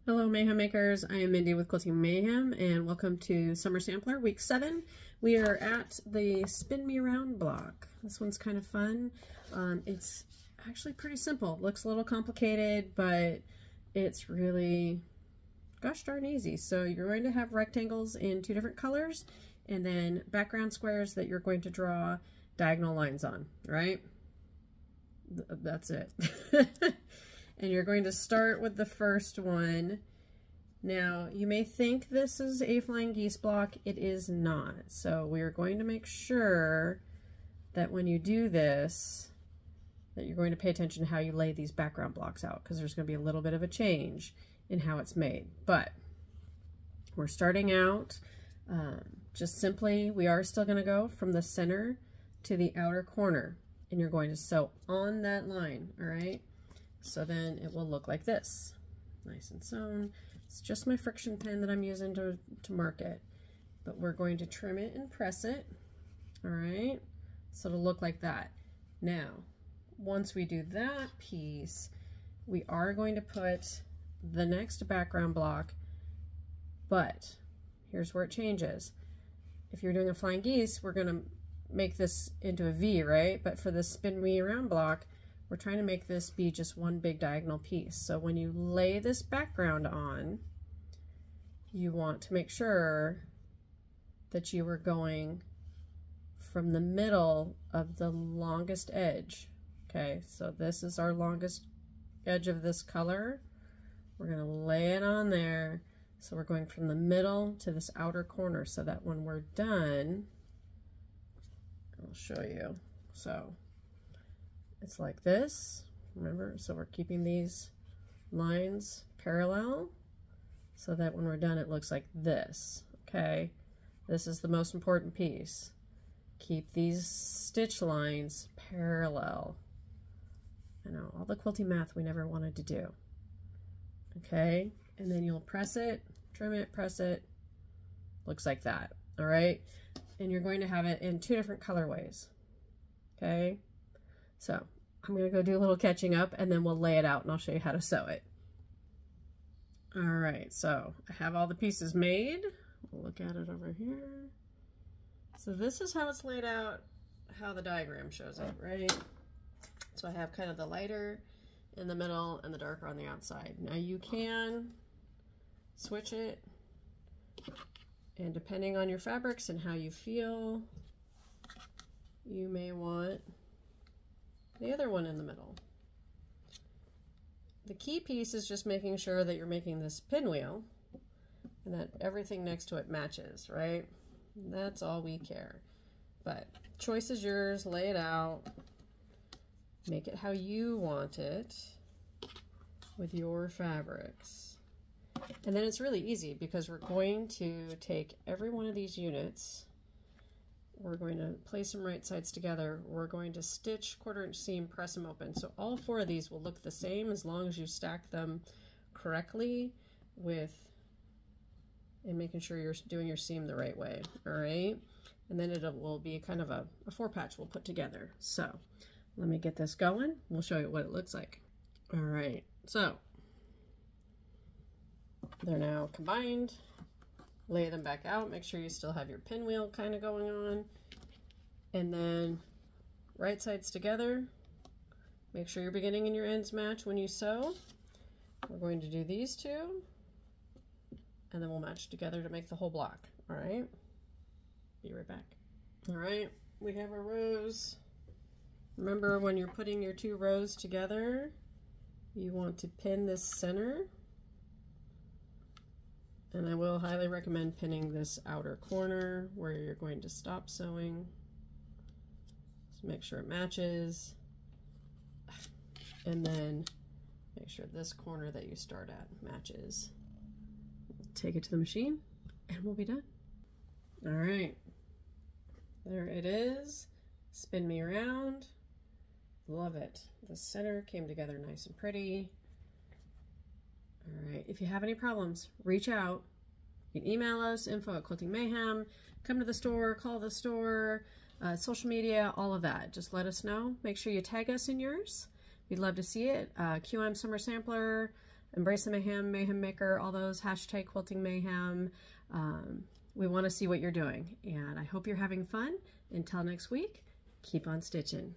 Hello Mayhem Makers, I am Mindy with Quilting Mayhem and welcome to Summer Sampler Week 7. We are at the Spin Me Around block. This one's kind of fun. It's actually pretty simple. It looks a little complicated, but it's really gosh darn easy. So you're going to have rectangles in 2 different colors and then background squares that you're going to draw diagonal lines on, right? That's it. And you're going to start with the first one. Now, you may think this is a flying geese block. It is not. So we are going to make sure that when you do this, that you're going to pay attention to how you lay these background blocks out, because there's going to be a little bit of a change in how it's made. But we're starting out just simply, we are still going to go from the center to the outer corner, and you're going to sew on that line, all right? So then it will look like this, nice and sewn. It's just my friction pen that I'm using to mark it, but we're going to trim it and press it, all right? So it'll look like that. Now, once we do that piece, we are going to put the next background block, but here's where it changes. If you're doing a flying geese, we're gonna make this into a V, right? But for the spin me around block, we're trying to make this be just one big diagonal piece. So when you lay this background on, you want to make sure that you are going from the middle of the longest edge. Okay, so this is our longest edge of this color. We're gonna lay it on there. So we're going from the middle to this outer corner so that when we're done, I'll show you. So it's like this, remember? So we're keeping these lines parallel so that when we're done it looks like this, okay? This is the most important piece. Keep these stitch lines parallel. I know, all the quilting math we never wanted to do. Okay, and then you'll press it, trim it, press it, looks like that, all right? And you're going to have it in 2 different colorways, okay? So I'm going to go do a little catching up and then we'll lay it out and I'll show you how to sew it. All right, so I have all the pieces made. We'll look at it over here. So this is how it's laid out, how the diagram shows it, right? So I have kind of the lighter in the middle and the darker on the outside. Now you can switch it, and depending on your fabrics and how you feel, you may want the other one in the middle. The key piece is just making sure that you're making this pinwheel and that everything next to it matches, right? That's all we care. But choice is yours, lay it out, make it how you want it with your fabrics. And then it's really easy because we're going to take every one of these units, we're going to place them right sides together, we're going to stitch 1/4 inch seam, press them open. So all 4 of these will look the same as long as you stack them correctly and making sure you're doing your seam the right way, all right? And then it will be kind of a 4-patch we'll put together. So let me get this going. We'll show you what it looks like. All right, so they're now combined. Lay them back out. Make sure you still have your pinwheel kind of going on. And then right sides together. Make sure your beginning and your ends match when you sew. We're going to do these 2. And then we'll match together to make the whole block. All right. Be right back. All right. We have our rows. Remember, when you're putting your 2 rows together, you want to pin this center. And I will highly recommend pinning this outer corner where you're going to stop sewing. So make sure it matches. And then make sure this corner that you start at matches. Take it to the machine and we'll be done. All right. There it is. Spin me around. Love it. The center came together nice and pretty. All right, if you have any problems, reach out. You can email us, info@Quilting Mayhem, come to the store, call the store, social media, all of that. Just let us know. Make sure you tag us in yours. We'd love to see it. QM Summer Sampler, Embrace the Mayhem, Mayhem Maker, all those, hashtag Quilting Mayhem. We want to see what you're doing, and I hope you're having fun. Until next week, keep on stitching.